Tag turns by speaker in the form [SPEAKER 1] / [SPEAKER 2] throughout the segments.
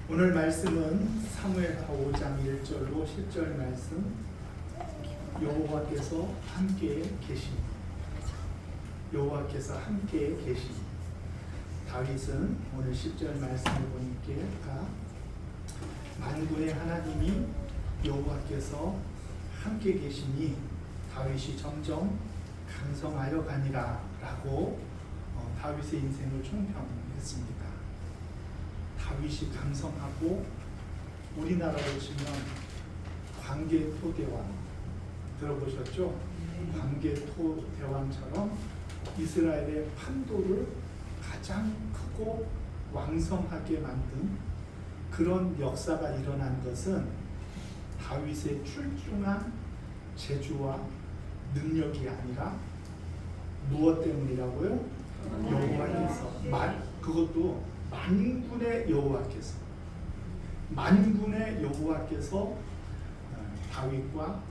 [SPEAKER 1] 오늘 말씀은 사무엘하 5장 1절로 10절 말씀. 여호와께서 함께 계심. 여호와께서 함께 계심. 다윗은 오늘 10절 말씀을 보니까 만군의 하나님이 여호와께서 함께 계시니 다윗이 점점 강성하여 가니라 라고 다윗의 인생을 총평했습니다. 다윗이 강성하고 우리나라로 치면 광개토대왕 들어보셨죠? 광개토대왕처럼 이스라엘의 판도를 가장 크고 왕성하게 만든 그런 역사가 일어난 것은 다윗의 출중한 재주와 능력이 아니라 무엇 때문이라고요? 여호와께서 그것도 만군의 여호와께서 다윗과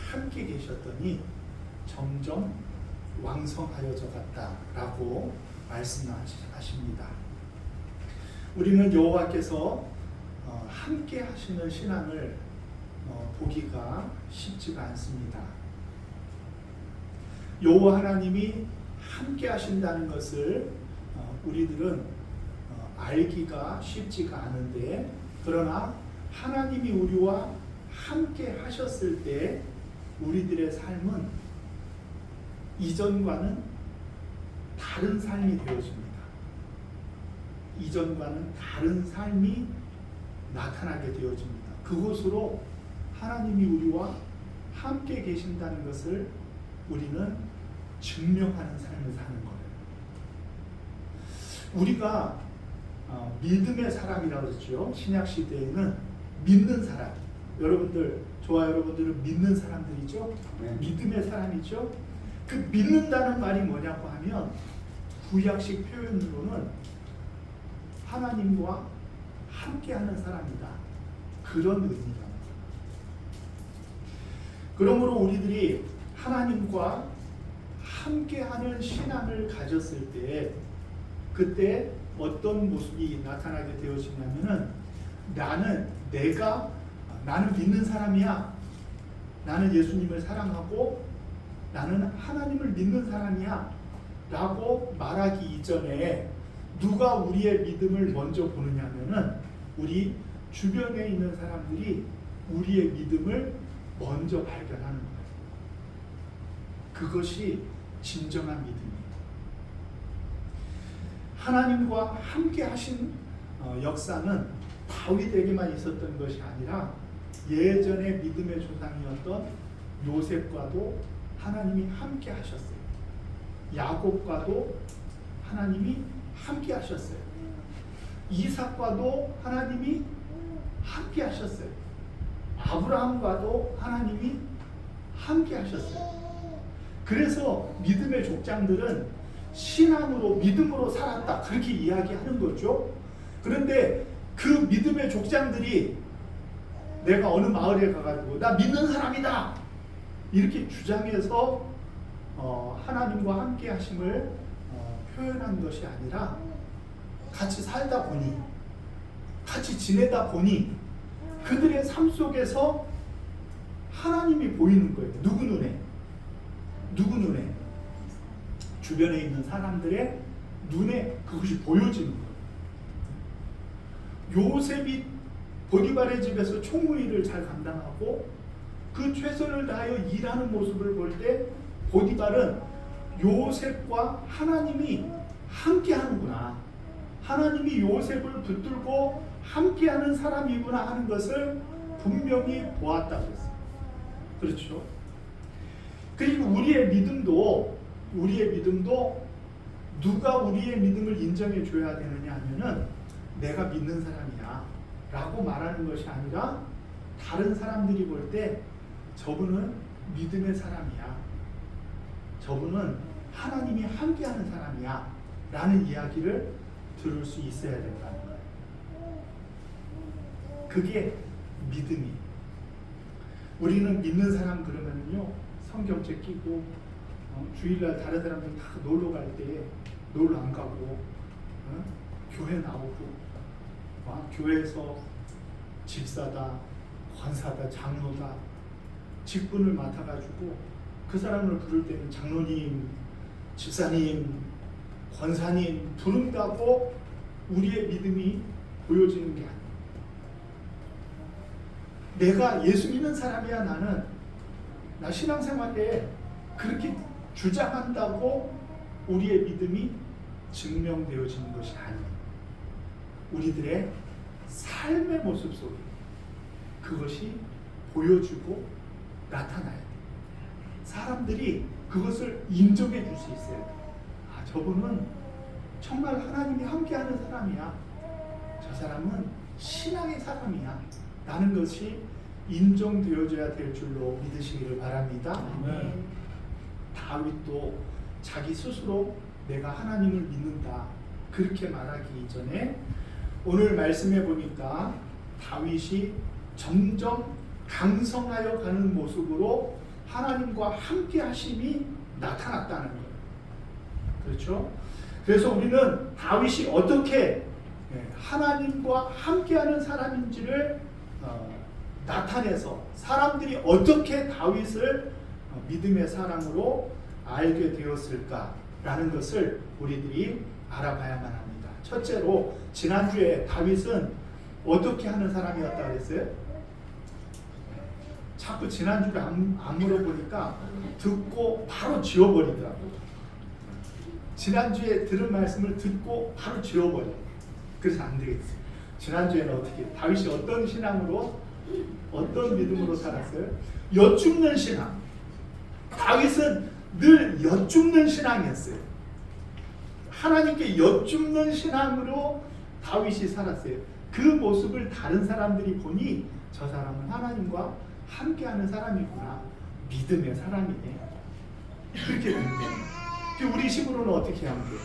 [SPEAKER 1] 함께 계셨더니 점점 왕성하여져 갔다라고 말씀하십니다. 우리는 여호와께서 함께 하시는 신앙을 보기가 쉽지가 않습니다. 여호와 하나님이 함께 하신다는 것을 우리들은 알기가 쉽지가 않은데, 그러나 하나님이 우리와 함께 하셨을 때 우리들의 삶은 이전과는 다른 삶이 되어집니다. 이전과는 다른 삶이 나타나게 되어집니다. 그것으로 하나님이 우리와 함께 계신다는 것을 우리는 증명하는 삶을 사는 거예요. 우리가 믿음의 사람이라고 그랬죠. 신약 시대에는 믿는 사람, 저와 여러분들은 믿는 사람들이죠. 네. 믿음의 사람이죠. 그 믿는다는 말이 뭐냐고 하면 구약식 표현으로는 하나님과 함께하는 사람이다, 그런 의미입니다. 그러므로 우리들이 하나님과 함께하는 신앙을 가졌을 때, 그때 어떤 모습이 나타나게 되어지냐면은 나는 믿는 사람이야. 나는 예수님을 사랑하고 나는 하나님을 믿는 사람이야 라고 말하기 이전에 누가 우리의 믿음을 먼저 보느냐면은 우리 주변에 있는 사람들이 우리의 믿음을 먼저 발견하는 거예요. 그것이 진정한 믿음이에요. 하나님과 함께 하신 역사는 다윗에게만 있었던 것이 아니라 예전에 믿음의 조상이었던 요셉과도 하나님이 함께 하셨어요. 야곱과도 하나님이 함께 하셨어요. 이삭과도 하나님이 함께 하셨어요. 아브라함과도 하나님이 함께 하셨어요. 그래서 믿음의 족장들은 신앙으로, 믿음으로 살았다, 그렇게 이야기하는 거죠. 그런데 그 믿음의 족장들이 내가 어느 마을에 가가지고 나 믿는 사람이다 이렇게 주장해서 하나님과 함께 하심을 표현한 것이 아니라 같이 살다 보니, 같이 지내다 보니 그들의 삶 속에서 하나님이 보이는 거예요. 누구 눈에? 주변에 있는 사람들의 눈에 그것이 보여지는 거예요. 요셉이 보디발의 집에서 총무일을 잘 감당하고 그 최선을 다하여 일하는 모습을 볼 때 보디발은 요셉과 하나님이 함께 하는구나, 하나님이 요셉을 붙들고 함께하는 사람이구나 하는 것을 분명히 보았다고 했어요. 그렇죠? 그리고 우리의 믿음도 누가 우리의 믿음을 인정해 줘야 되느냐 하면은 내가 믿는 사람이야 라고 말하는 것이 아니라 다른 사람들이 볼 때 저분은 믿음의 사람이야, 저분은 하나님이 함께하는 사람이야 라는 이야기를 들을 수 있어야 된다는 거예요. 그게 믿음이. 우리는 믿는 사람 그러면요 성경책 끼고 주일날 다른 사람들 다 놀러 갈 때 놀러 안 가고 교회 나오고 교회에서 집사다, 권사다, 장로다 직분을 맡아가지고 그 사람을 부를 때는 장로님, 집사님, 권사님 부른다고 우리의 믿음이 보여지는 게 아니에요. 내가 예수 믿는 사람이야 나는 나 신앙생활에 그렇게 주장한다고 우리의 믿음이 증명되어지는 것이 아니에요. 우리들의 삶의 모습 속에 그것이 보여주고 나타나야 돼요. 사람들이 그것을 인정해 줄 수 있어요. 아, 저분은 정말 하나님이 함께하는 사람이야. 저 사람은 신앙의 사람이야. 라는 것이 인정되어져야 될 줄로 믿으시기를 바랍니다. 다윗도 자기 스스로 내가 하나님을 믿는다 그렇게 말하기 이전에 오늘 말씀해 보니까 다윗이 점점 강성하여 가는 모습으로 하나님과 함께 하심이 나타났다는 거예요. 그렇죠? 그래서 우리는 다윗이 어떻게 하나님과 함께하는 사람인지를 나타내서 사람들이 어떻게 다윗을 믿음의 사람으로 알게 되었을까라는 것을 우리들이 알아봐야만 합니다. 첫째로 지난주에 다윗은 어떻게 하는 사람이었다 그랬어요? 자꾸 지난주에 안 물어보니까 듣고 바로 지워버리더라고요. 지난주에 들은 말씀을 듣고 바로 지워버려요. 그래서 안 되겠어요. 지난주에는 어떻게 다윗이 어떤 신앙으로 어떤 믿음으로 살았어요? 여쭙는 신앙. 다윗은 늘 여쭙는 신앙이었어요. 하나님께 여쭙는 신앙으로 다윗이 살았어요. 그 모습을 다른 사람들이 보니 저 사람은 하나님과 함께하는 사람이구나. 믿음의 사람이네. 그렇게 되는 거예요. 우리 식으로는 어떻게 하면 돼요?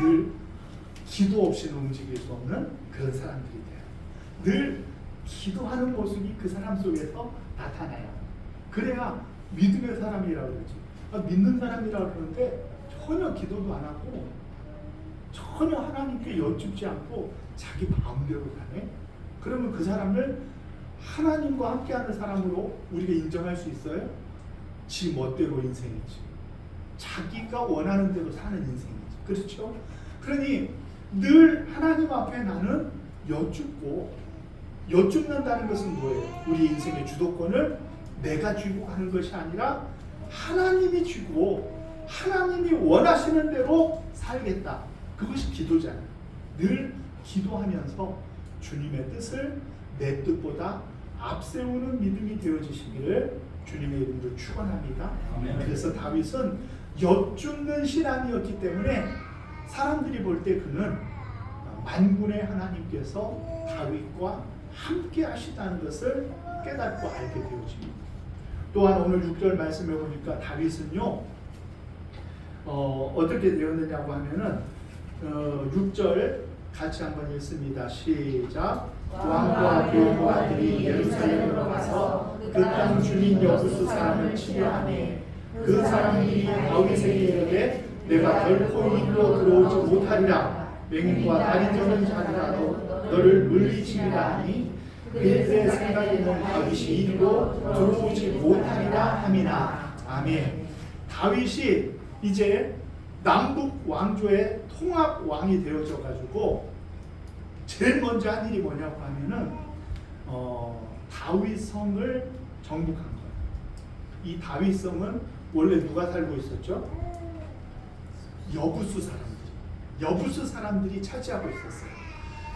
[SPEAKER 1] 늘 기도 없이는 움직일 수 없는 그런 사람들이 돼요. 늘 기도하는 모습이 그 사람 속에서 나타나요. 그래야 믿음의 사람이라고 그러지. 믿는 사람이라고 그러는데 전혀 기도도 안 하고 전혀 하나님께 여쭙지 않고 자기 마음대로 가네. 그러면 그 사람을 하나님과 함께하는 사람으로 우리가 인정할 수 있어요? 지 멋대로 인생이지. 자기가 원하는 대로 사는 인생이지. 그렇죠? 그러니 늘 하나님 앞에 나는 여쭙는다는 것은 뭐예요? 우리 인생의 주도권을 내가 쥐고 가는 것이 아니라 하나님이 쥐고 하나님이 원하시는 대로 살겠다. 그것이 기도잖아요. 늘 기도하면서 주님의 뜻을 내 뜻보다 앞세우는 믿음이 되어지시기를 주님의 이름으로 축원합니다. 그래서 다윗은 여쭙는 신앙이었기 때문에 사람들이 볼 때 그는 만군의 하나님께서 다윗과 함께 하시다는 것을 깨닫고 알게 되어집니다. 또한 오늘 6절 말씀해 보니까 다윗은요 어떻게 되었느냐고 하면은 6절 같이 한번 읽습니다. 시작. 왕과 그 아들이 예루살렘으로 가서 그 땅 주민 여부수 사람을 치려하매 그 사람이 다윗에게 이르되 내가 결코 이리로 들어오지 못하리라. 맹인과 다리 저는 자들아도 너를 물리치리라 하니 그들의 생각에는 다윗이 이리로 들어오지 못하리라 함이나. 아멘. 다윗이 이제 남북 왕조의 통합 왕이 되어져 가지고 제일 먼저 한 일이 뭐냐고 하면은 다윗성을 정복한 거예요. 이 다윗성은 원래 누가 살고 있었죠? 여부수 사람들이 차지하고 있었어요.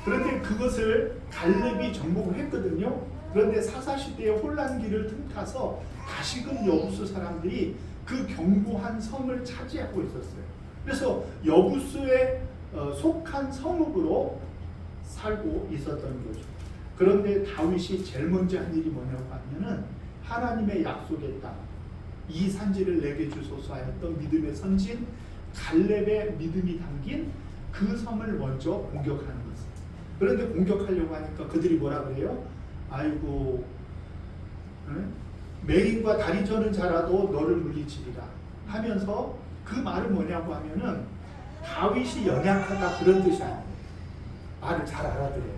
[SPEAKER 1] 그런데 그것을 갈렙이 정복을 했거든요. 그런데 사사시대의 혼란기를 틈타서 다시금 여부수 사람들이 그 견고한 성을 차지하고 있었어요. 그래서 여부수에 속한 성읍으로 살고 있었던 거죠. 그런데 다윗이 제일 먼저 한 일이 뭐냐고 하면은 하나님의 약속의 땅, 이 산지를 내게 주소서 하였던 믿음의 선진 갈렙의 믿음이 담긴 그 성을 먼저 공격하는 거죠. 그런데 공격하려고 하니까 그들이 뭐라 그래요? 아이고, 맹인과 다리 저는 자라도 너를 물리치리라 하면서 그 말은 뭐냐고 하면은 다윗이 연약하다 그런 뜻이 아니에요. 말을 잘 알아들어요.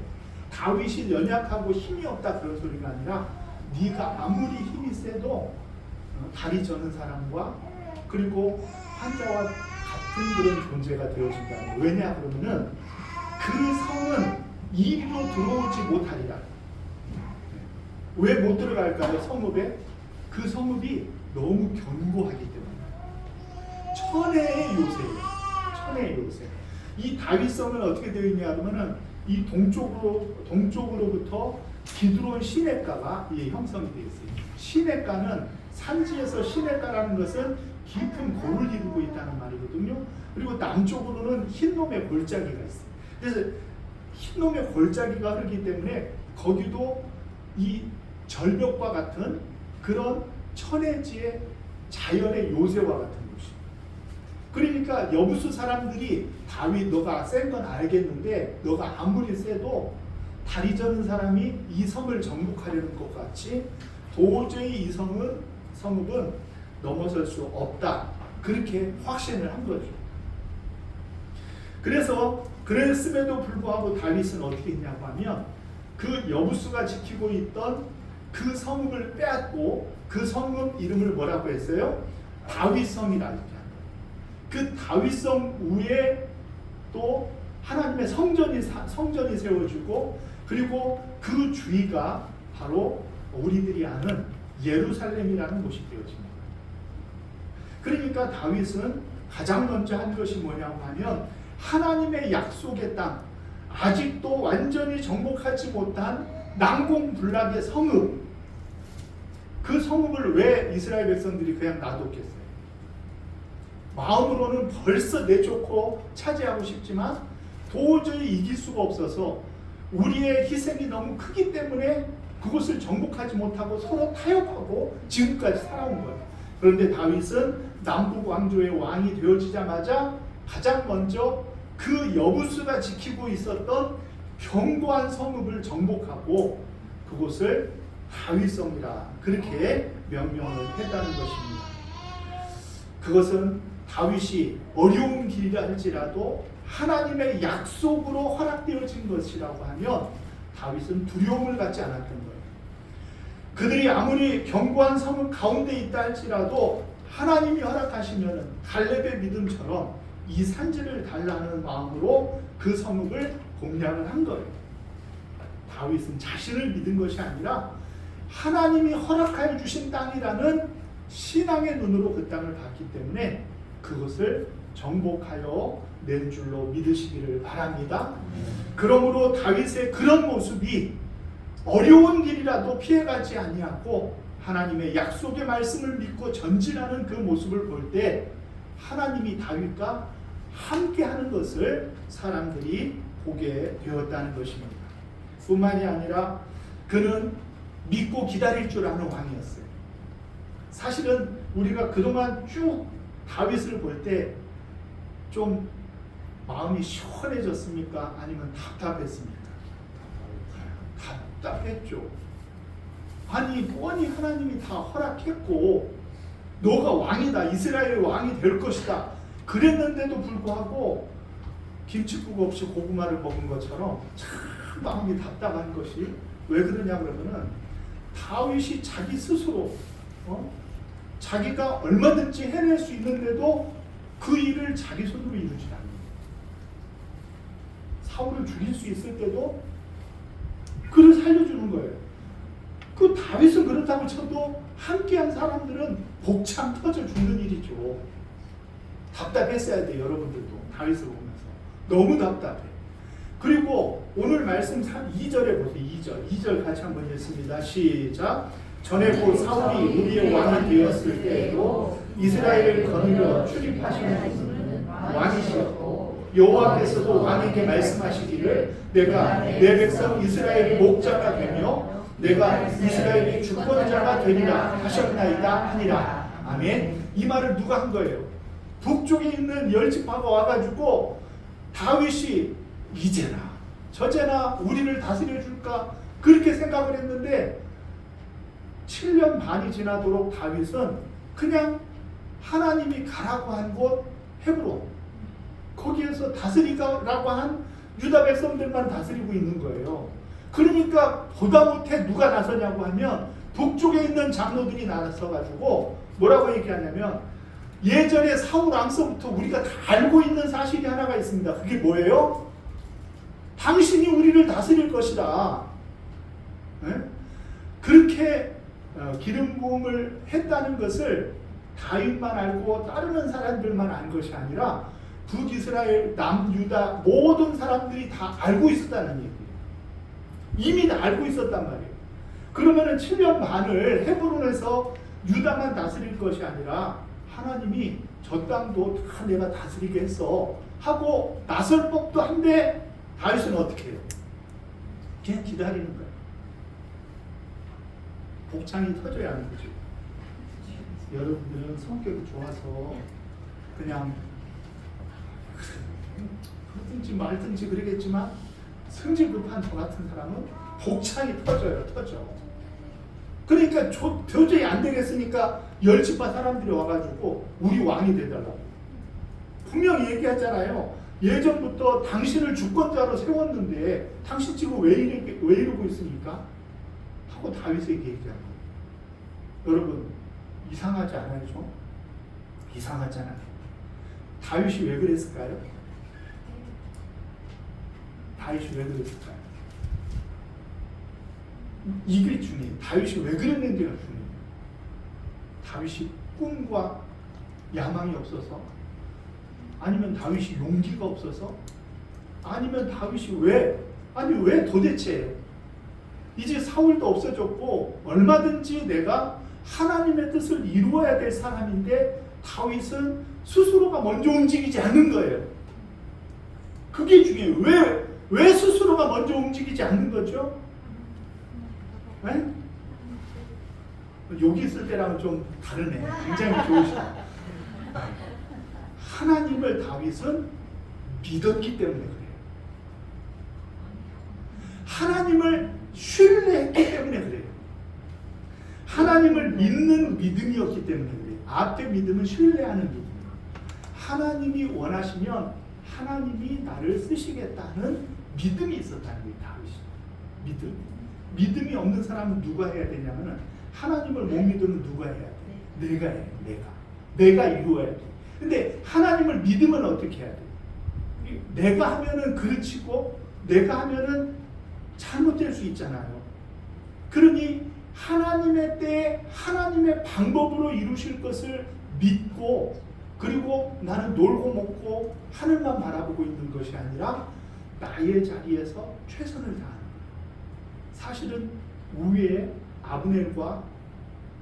[SPEAKER 1] 다윗이 연약하고 힘이 없다 그런 소리가 아니라 네가 아무리 힘이 세도 다리 저는 사람과 그리고 환자와 같은 그런 존재가 되어진다는 거예요. 왜냐 그러면은 그 성은 이리로 들어오지 못하리라. 왜 못 들어갈까요? 성읍에? 그 성읍이 너무 견고하기 때문에. 천혜의 요새예요. 천혜의 요새. 이 다윗성은 어떻게 되어 있냐 하면은 이 동쪽으로부터 기드론 시냇가가 형성이 되어 있어요. 시냇가는 산지에서 시냇가라는 것은 깊은 골을 이루고 있다는 말이거든요. 그리고 남쪽으로는 흰놈의 골짜기가 있어요. 그래서 흰놈의 골짜기가 흐르기 때문에 거기도 이 절벽과 같은 그런 천혜지의 자연의 요새와 같은 곳이에요. 그러니까 여부수 사람들이 다윗 너가 센 건 알겠는데 너가 아무리 세도 다리 저는 사람이 이 성을 정복하려는 것 같이 도저히 이 성읍은 넘어설 수 없다. 그렇게 확신을 한 거죠. 그랬음에도 불구하고 다윗은 어떻게 했냐고 하면 그 여부수가 지키고 있던 그 성읍을 빼앗고 그 성읍 이름을 뭐라고 했어요? 다윗성이라고 합니다. 그 다윗성 위에 또 하나님의 성전이 세워지고 그리고 그 주위가 바로 우리들이 아는 예루살렘이라는 곳이 되어집니다. 그러니까 다윗은 가장 먼저 한 것이 뭐냐고 하면 하나님의 약속의 땅, 아직도 완전히 정복하지 못한 난공불락의 성읍, 그 성읍을 왜 이스라엘 백성들이 그냥 놔뒀겠어요? 마음으로는 벌써 내쫓고 차지하고 싶지만 도저히 이길 수가 없어서 우리의 희생이 너무 크기 때문에 그것을 정복하지 못하고 서로 타협하고 지금까지 살아온 거예요. 그런데 다윗은 남북 왕조의 왕이 되어지자마자 가장 먼저 그 여부수가 지키고 있었던 견고한 성읍을 정복하고 그곳을 다윗성이라 그렇게 명명을 했다는 것입니다. 그것은 다윗이 어려운 길이라 할지라도 하나님의 약속으로 허락되어진 것이라고 하면 다윗은 두려움을 갖지 않았던 거예요. 그들이 아무리 견고한 성읍 가운데 있다 할지라도 하나님이 허락하시면 갈렙의 믿음처럼 이 산지를 달라는 마음으로 그 성읍을 공략을 한 거예요. 다윗은 자신을 믿은 것이 아니라 하나님이 허락하여 주신 땅이라는 신앙의 눈으로 그 땅을 봤기 때문에 그것을 정복하여 낸 줄로 믿으시기를 바랍니다. 그러므로 다윗의 그런 모습이 어려운 길이라도 피해가지 아니하고 하나님의 약속의 말씀을 믿고 전진하는 그 모습을 볼 때 하나님이 다윗과 함께하는 것을 사람들이 보게 되었다는 것입니다. 뿐만이 아니라 그는 믿고 기다릴 줄 아는 왕이었어요. 사실은 우리가 그동안 쭉 다윗을 볼 때 좀 마음이 시원해졌습니까? 아니면 답답했습니까? 답답했죠. 아니 뻔히 하나님이 다 허락했고 너가 왕이다, 이스라엘의 왕이 될 것이다 그랬는데도 불구하고 김칫국 없이 고구마를 먹은 것처럼 참 마음이 답답한 것이 왜 그러냐 그러면은 다윗이 자기 스스로 자기가 얼마든지 해낼 수 있는데도 그 일을 자기 손으로 이루지 않는 사울을 죽일 수 있을 때도 그를 살려주는 거예요. 그 다윗은 그렇다고 쳐도 함께한 사람들은 복참 터져 죽는 일이죠. 답답했어야 돼요. 여러분들도 다윗을 보면서 너무 답답해. 그리고 오늘 말씀 2절에 보세요. 2절 같이 한번 읽습니다. 시작. 전에 곧 사울이 우리의 왕이 되었을 때에도 이스라엘을 거느려 출입하시는 분은 왕이시었고 여호와께서도 왕에게 말씀하시기를 내가 내 백성 이스라엘의 목자가 되며 내가 이스라엘의 주권자가 되리라 하셨나이다 하니라. 아멘. 이 말을 누가 한 거예요? 북쪽에 있는 10지파가 와가지고 다윗이 이제나 저제나 우리를 다스려 줄까 그렇게 생각을 했는데 7년 반이 지나도록 다윗은 그냥 하나님이 가라고 한 곳 헤브론 거기에서 다스리라고 한 유다 백성들만 다스리고 있는 거예요. 그러니까 보다 못해 누가 나서냐고 하면 북쪽에 있는 장로들이 나서가지고 뭐라고 얘기하냐면 예전에 사울 왕서부터 우리가 다 알고 있는 사실이 하나가 있습니다. 그게 뭐예요? 당신이 우리를 다스릴 것이다. 네? 그렇게 기름 부음을 했다는 것을 다윗만 알고 따르는 사람들만 알 것이 아니라 북이스라엘, 남유다 모든 사람들이 다 알고 있었다는 얘기예요. 이미 다 알고 있었단 말이에요. 그러면은 7년 반을 헤브론에서 유다만 다스릴 것이 아니라 하나님이 저 땅도 다 내가 다스리게 했어 하고 나설 법도 한데 다윗은 어떻게 해요? 그냥 기다리는 거예요. 복창이 터져야 하는 거죠. 여러분들은 성격이 좋아서 그냥 그러든지 말든지 그러겠지만 성질 급한 저 같은 사람은 복창이 터져요. 터져. 그러니까 도저히 안 되겠으니까 열지파 사람들이 와가지고 우리 왕이 되달라고 분명히 얘기하잖아요. 예전부터 당신을 주권자로 세웠는데 당신 지금 왜 이러고 있습니까? 하고 다윗에게 얘기하는 거예요. 여러분 이상하지 않아요? 좀? 이상하잖아요. 다윗이 왜 그랬을까요? 다윗이 왜 그랬을까요? 이게 중요해요. 다윗이 왜 그랬는지가 중요해요. 다윗이 꿈과 야망이 없어서, 아니면 다윗이 용기가 없어서, 아니면 다윗이 왜 도대체 이제 사울도 없어졌고 얼마든지 내가 하나님의 뜻을 이루어야 될 사람인데 다윗은 스스로가 먼저 움직이지 않는 거예요. 그게 중요해요. 왜 스스로가 먼저 움직이지 않는 거죠? 네? 여기 있을 때랑은 좀 다르네. 굉장히 좋으시다. 하나님을 다윗은 믿었기 때문에 그래요. 하나님을 신뢰했기 때문에 그래요. 하나님을 믿는 믿음이었기 때문에 그래요. 앞에 믿음은 신뢰하는 믿음이에요. 하나님이 원하시면 하나님이 나를 쓰시겠다는 믿음이 있었다는 거예요. 다윗이. 믿음이 없는 사람은 누가 해야 되냐면은 하나님을 못 믿으면 누가 해야 돼? 내가 해요. 내가 이루어야 돼. 근데 하나님을 믿으면 어떻게 해야 돼? 내가 하면은 그르치고 내가 하면은 잘못될 수 있잖아요. 그러니 하나님의 때에 하나님의 방법으로 이루실 것을 믿고, 그리고 나는 놀고 먹고 하늘만 바라보고 있는 것이 아니라 나의 자리에서 최선을 다하는 거예요. 사실은 우위에 아브넬과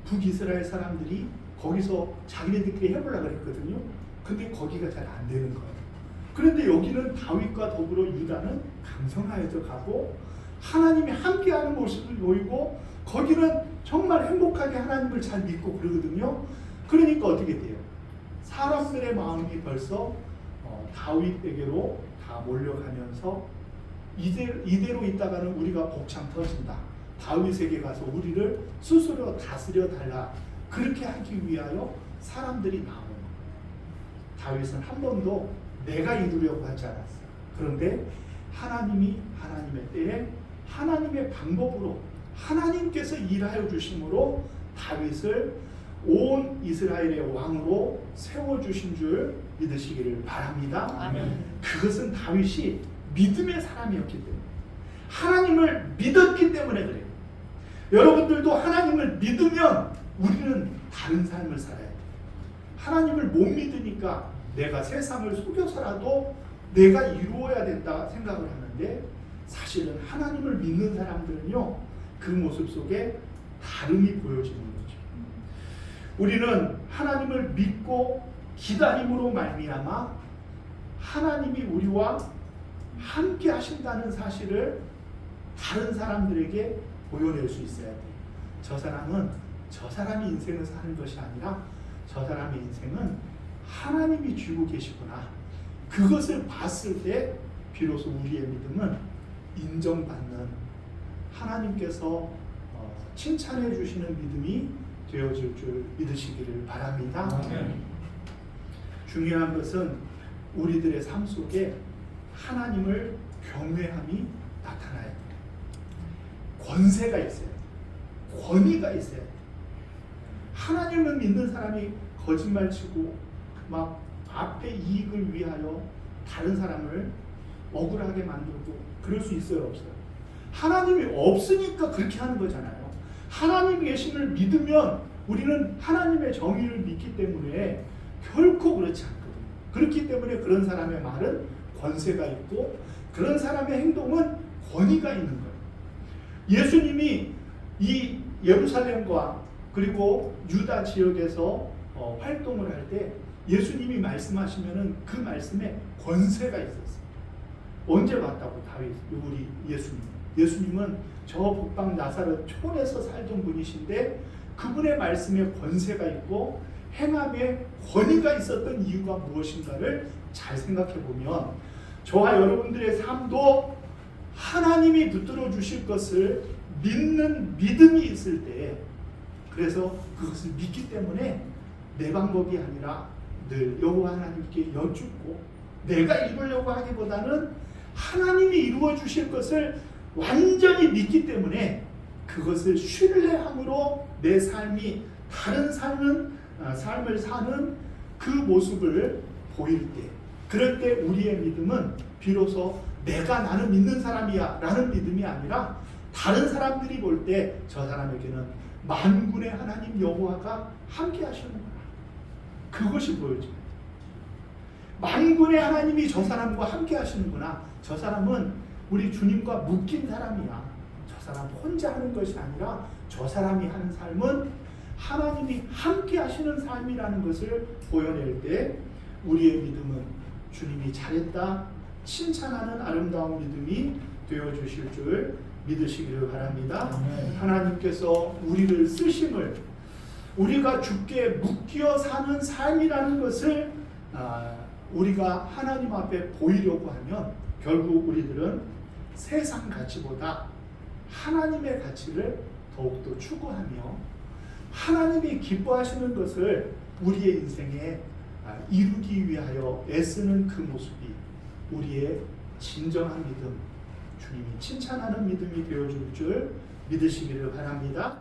[SPEAKER 1] 북이스라엘 사람들이 거기서 자기네들끼리 해보려고 했거든요. 근데 거기가 잘 안 되는 거예요. 그런데 여기는 다윗과 더불어 유다는 강성하여져 가고 하나님이 함께하는 모습을 보이고 거기는 정말 행복하게 하나님을 잘 믿고 그러거든요. 그러니까 어떻게 돼요? 사람들의 마음이 벌써 다윗에게로 다 몰려가면서 이대로 있다가는 우리가 복창 터진다. 다윗에게 가서 우리를 스스로 다스려 달라. 그렇게 하기 위하여 사람들이 나오는 거예요. 다윗은 한 번도 내가 이루려고 하지 않았어요. 그런데 하나님이 하나님의 때에 하나님의 방법으로 하나님께서 일하여 주심으로 다윗을 온 이스라엘의 왕으로 세워주신 줄 믿으시기를 바랍니다.
[SPEAKER 2] 아멘.
[SPEAKER 1] 그것은 다윗이 믿음의 사람이었기 때문에, 하나님을 믿었기 때문에 그래요. 여러분들도 하나님을 믿으면 우리는 다른 삶을 살아야 돼요. 하나님을 못 믿으니까 내가 세상을 속여서라도 내가 이루어야 된다 생각을 하는데, 사실은 하나님을 믿는 사람들은요, 그 모습 속에 다름이 보여지는 거죠. 우리는 하나님을 믿고 기다림으로 말미암아 하나님이 우리와 함께 하신다는 사실을 다른 사람들에게 보여낼 수 있어야 돼요. 저 사람은 저 사람이 인생을 사는 것이 아니라 저 사람의 인생은 하나님이 쥐고 계시구나. 그것을 봤을 때 비로소 우리의 믿음은 인정받는, 하나님께서 칭찬해 주시는 믿음이 되어질 줄 믿으시기를 바랍니다. 중요한 것은 우리들의 삶 속에 하나님을 경외함이 나타나야 돼요. 권세가 있어요. 권위가 있어요. 하나님을 믿는 사람이 거짓말치고 막 앞의 이익을 위하여 다른 사람을 억울하게 만들고 그럴 수 있어요, 없어요? 하나님이 없으니까 그렇게 하는 거잖아요. 하나님 계심을 믿으면 우리는 하나님의 정의를 믿기 때문에 결코 그렇지 않거든요. 그렇기 때문에 그런 사람의 말은 권세가 있고 그런 사람의 행동은 권위가 있는 거예요. 예수님이 이 예루살렘과 그리고 유다 지역에서 활동을 할 때 예수님이 말씀하시면은 그 말씀에 권세가 있었어요. 언제 왔다고 다윗 우리 예수님은 저 북방 나사렛 촌에서 살던 분이신데 그분의 말씀에 권세가 있고 행함에 권위가 있었던 이유가 무엇인가를 잘 생각해 보면 저와 여러분들의 삶도 하나님이 붙들어 주실 것을 믿는 믿음이 있을 때 그래서 그것을 믿기 때문에 내 방법이 아니라 늘 여호와 하나님께 여쭙고 내가 이루려고 하기보다는 하나님이 이루어 주실 것을 완전히 믿기 때문에 그것을 신뢰함으로 내 삶이 다른 삶을 사는 그 모습을 보일 때 그럴 때 우리의 믿음은 비로소 내가 나는 믿는 사람이야 라는 믿음이 아니라 다른 사람들이 볼 때 저 사람에게는 만군의 하나님 여호와가 함께 하시는구나. 그것이 보여져요. 만군의 하나님이 저 사람과 함께 하시는구나. 저 사람은 우리 주님과 묶인 사람이야. 저 사람 혼자 하는 것이 아니라 저 사람이 하는 삶은 하나님이 함께 하시는 삶이라는 것을 보여낼 때 우리의 믿음은 주님이 잘했다 칭찬하는 아름다운 믿음이 되어주실 줄 믿으시기를 바랍니다. 하나님께서 우리를 쓰심을 우리가 주께 묶여 사는 삶이라는 것을 우리가 하나님 앞에 보이려고 하면 결국 우리들은 세상 가치보다 하나님의 가치를 더욱더 추구하며 하나님이 기뻐하시는 것을 우리의 인생에 이루기 위하여 애쓰는 그 모습이 우리의 진정한 믿음, 주님이 칭찬하는 믿음이 되어줄 줄 믿으시기를 바랍니다.